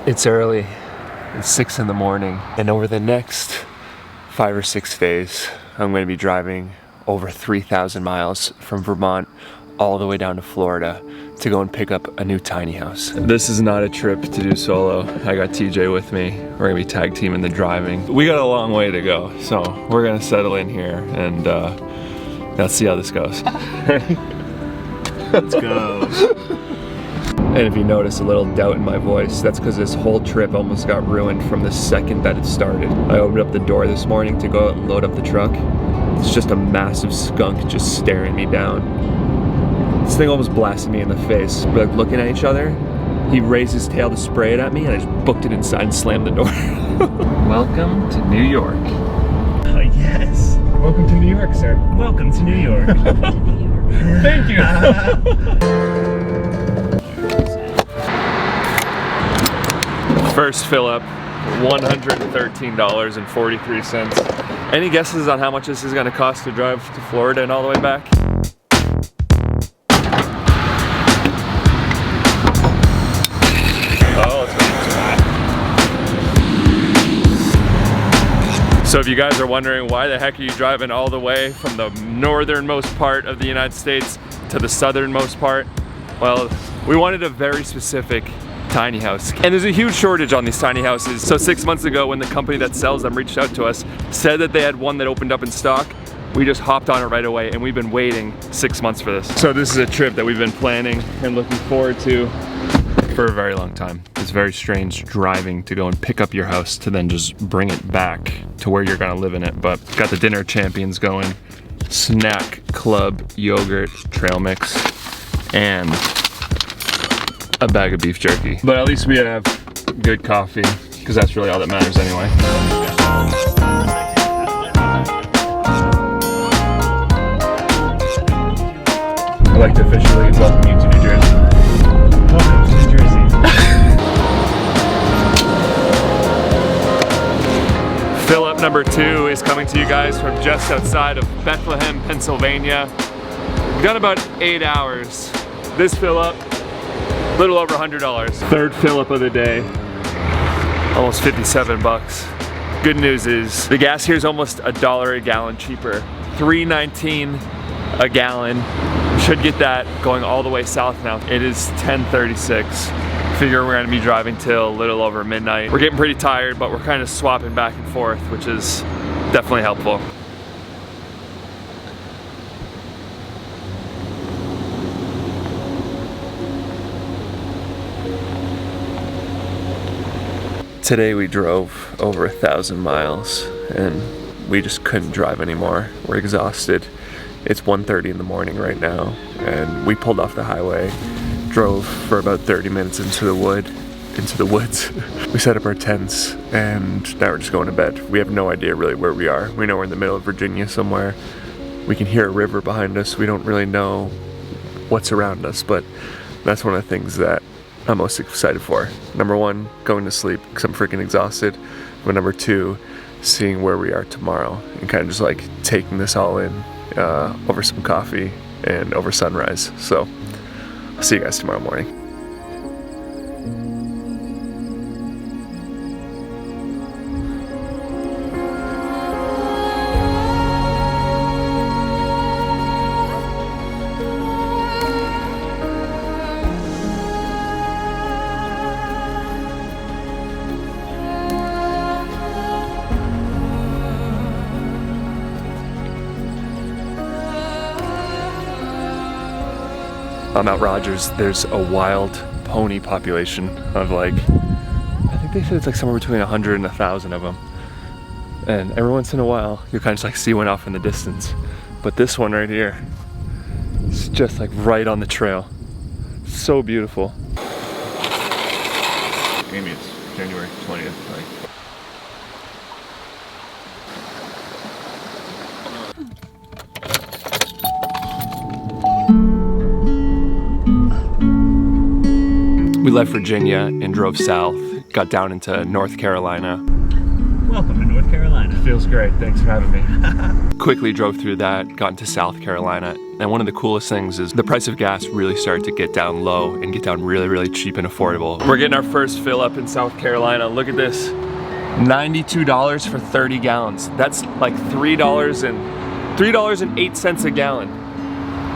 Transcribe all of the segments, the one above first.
It's early, it's 6 in the morning, and over the next 5 or 6 days, I'm going to be driving over 3,000 miles from Vermont all the way down to Florida to go and pick up a new tiny house. This is not a trip to do solo. I got TJ with me. We're gonna be tag teaming the driving. We got a long way to go, so we're gonna settle in here and let's see how this goes. Let's go. And if you notice a little doubt in my voice, that's because this whole trip almost got ruined from the second that it started. I opened up the door this morning to go out and load up the truck. It's just a massive skunk just staring me down. This thing almost blasted me in the face. We're like looking at each other. He raised his tail to spray it at me and I just booked it inside and slammed the door. Welcome to New York. Oh, yes. Welcome to New York, sir. Welcome to New York. Thank you. First fill up, $113.43. Any guesses on how much this is going to cost to drive to Florida and all the way back? So if you guys are wondering why the heck are you driving all the way from the northernmost part of the United States to the southernmost part, well, we wanted a very specific tiny house. And there's a huge shortage on these tiny houses. So 6 months ago when the company that sells them reached out to us, said that they had one that opened up in stock, we just hopped on it right away and we've been waiting 6 months for this. So this is a trip that we've been planning and looking forward to for a very long time. It's very strange driving to go and pick up your house to then just bring it back to where you're gonna live in it. But got the dinner champions going, snack club yogurt trail mix, and a bag of beef jerky. But at least we have good coffee, because that's really all that matters anyway. I'd like to officially welcome you to New Jersey. Welcome to New Jersey. Fill up number 2 is coming to you guys from just outside of Bethlehem, Pennsylvania. We've done about 8 hours. This fill up, a little over $100. Third fill up of the day, almost 57 bucks. Good news is the gas here is almost $1 a gallon cheaper. $3.19 a gallon. Should get that going all the way south now. It is 10:36. Figure we're gonna be driving till a little over midnight. We're getting pretty tired, but we're kind of swapping back and forth, which is definitely helpful. Today we drove over 1,000 miles and we just couldn't drive anymore. We're exhausted. It's 1:30 in the morning right now and we pulled off the highway, drove for about 30 minutes into the woods. We set up our tents and now we're just going to bed. We have no idea really where we are. We know we're in the middle of Virginia somewhere. We can hear a river behind us. We don't really know what's around us, but that's one of the things that I'm most excited for. Number 1, going to sleep because I'm freaking exhausted. But number 2, seeing where we are tomorrow and kind of just like taking this all in over some coffee and over sunrise. So I'll see you guys tomorrow morning. On Mount Rogers, there's a wild pony population of like, I think they said it's like somewhere between 100 and 1,000 of them. And every once in a while, you kind of just like see one off in the distance. But this one right here, it's just like right on the trail. So beautiful. Maybe it's January 20th. Like. We left Virginia and drove south, got down into North Carolina. Welcome to North Carolina. Feels great, thanks for having me. Quickly drove through that, got into South Carolina, And one of the coolest things is the price of gas really started to get down low and get down really, really cheap and affordable. We're getting our first fill up in South Carolina. Look at this, $92 for 30 gallons. That's like $3.08 a gallon.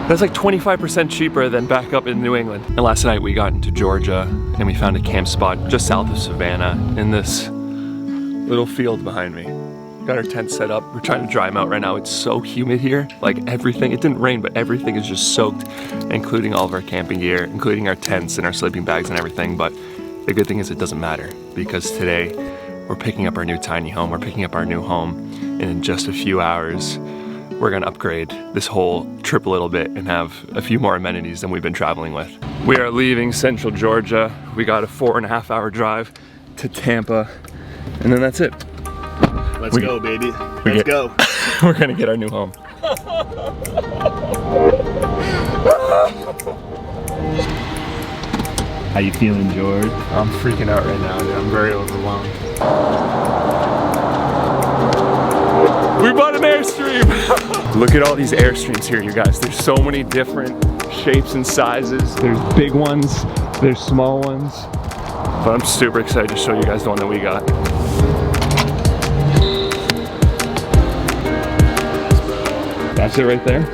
That's like 25% cheaper than back up in New England. And last night we got into Georgia and we found a camp spot just south of Savannah in this little field behind me. Got our tent set up. We're trying to dry them out right now. It's so humid here. Like everything, it didn't rain, but everything is just soaked, including all of our camping gear, including our tents and our sleeping bags and everything. But the good thing is it doesn't matter because today we're picking up our new tiny home. We're picking up our new home, and in just a few hours, we're gonna upgrade this whole trip a little bit and have a few more amenities than we've been traveling with. We are leaving central Georgia. We got a 4.5 hour drive to Tampa, and then that's it. Let's go, baby. Let's go. We're gonna get our new home. How you feeling, George? I'm freaking out right now, dude. I'm very overwhelmed. We bought an Airstream! Look at all these Airstreams here, you guys. There's so many different shapes and sizes. There's big ones, there's small ones. But I'm super excited to show you guys the one that we got. That's it right there?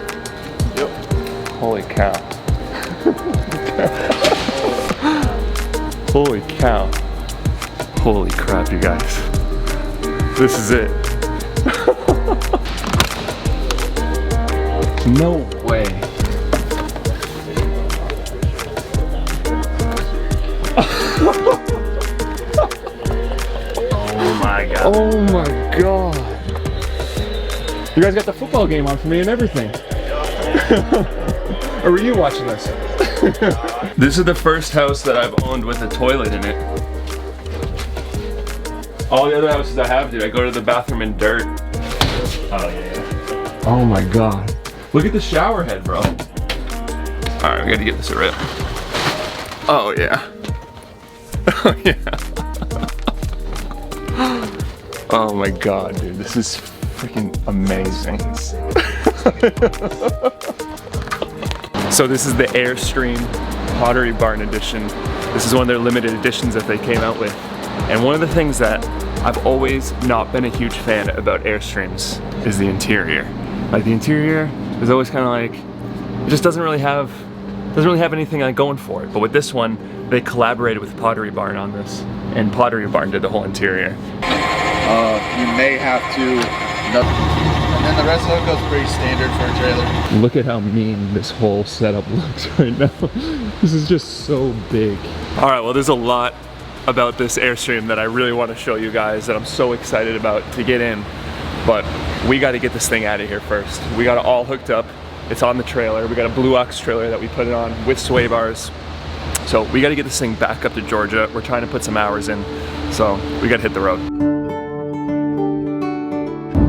Yep. Holy cow. Holy cow. Holy crap, you guys. This is it. No way. Oh my god. Oh my god. You guys got the football game on for me and everything. Or were you watching this? This is the first house that I've owned with a toilet in it. All the other houses I have, dude, I go to the bathroom in dirt. Oh yeah. Oh my god. Look at the shower head, bro. Alright, we gotta give this a rip. Oh yeah. Oh yeah. Oh my god, dude, this is freaking amazing. So this is the Airstream Pottery Barn edition. This is one of their limited editions that they came out with. And one of the things that I've always not been a huge fan about Airstreams is the interior. Like the interior is always kind of like, it just doesn't really have anything like going for it. But with this one, they collaborated with Pottery Barn on this, and Pottery Barn did the whole interior. You may have to, and then the rest of it goes pretty standard for a trailer. Look at how mean this whole setup looks right now. This is just so big. All right, well, there's a lot about this Airstream that I really want to show you guys that I'm so excited about to get in, but we got to get this thing out of here first. We got it all hooked up. It's on the trailer. We got a Blue Ox trailer that we put it on with sway bars. So we got to get this thing back up to Georgia. We're trying to put some hours in, so we got to hit the road.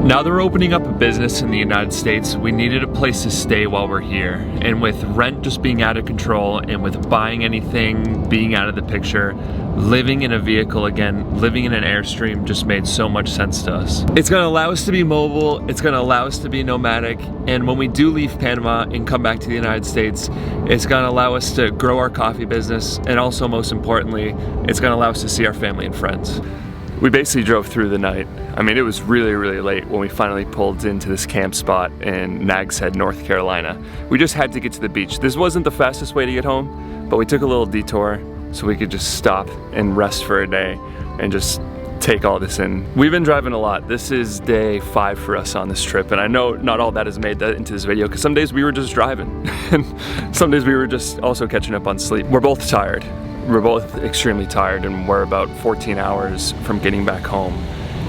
Now that we're opening up a business in the United States, we needed a place to stay while we're here. And with rent just being out of control, and with buying anything being out of the picture, living in a vehicle again, living in an Airstream just made so much sense to us. It's gonna allow us to be mobile, it's gonna allow us to be nomadic, and when we do leave Panama and come back to the United States, it's gonna allow us to grow our coffee business, and also most importantly, it's gonna allow us to see our family and friends. We basically drove through the night. I mean, it was really, really late when we finally pulled into this camp spot in Nags Head, North Carolina. We just had to get to the beach. This wasn't the fastest way to get home, but we took a little detour so we could just stop and rest for a day and just take all this in. We've been driving a lot. This is day 5 for us on this trip, and I know not all that has made that into this video because some days we were just driving and some days we were just also catching up on sleep. We're both tired. We're both extremely tired, and we're about 14 hours from getting back home,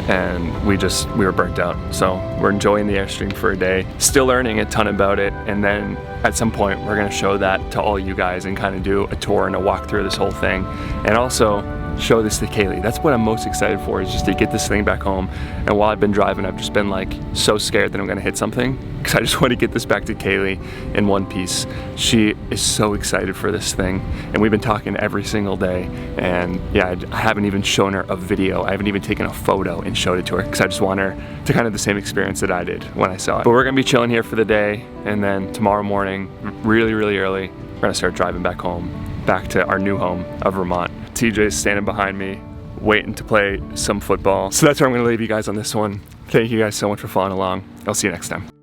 and we were burnt out. So we're enjoying the Airstream for a day, still learning a ton about it, and then at some point we're gonna show that to all you guys and kind of do a tour and a walk through this whole thing. And also, show this to Kaylee. That's what I'm most excited for, is just to get this thing back home. And while I've been driving, I've just been like so scared that I'm gonna hit something, because I just want to get this back to Kaylee in one piece. She is so excited for this thing, and we've been talking every single day. And yeah, I haven't even shown her a video. I haven't even taken a photo and showed it to her, because I just want her to kind of the same experience that I did when I saw it. But we're gonna be chilling here for the day, and then tomorrow morning, really early, we're gonna start driving back home, back to our new home of Vermont. TJ's standing behind me, waiting to play some football. So that's where I'm gonna leave you guys on this one. Thank you guys so much for following along. I'll see you next time.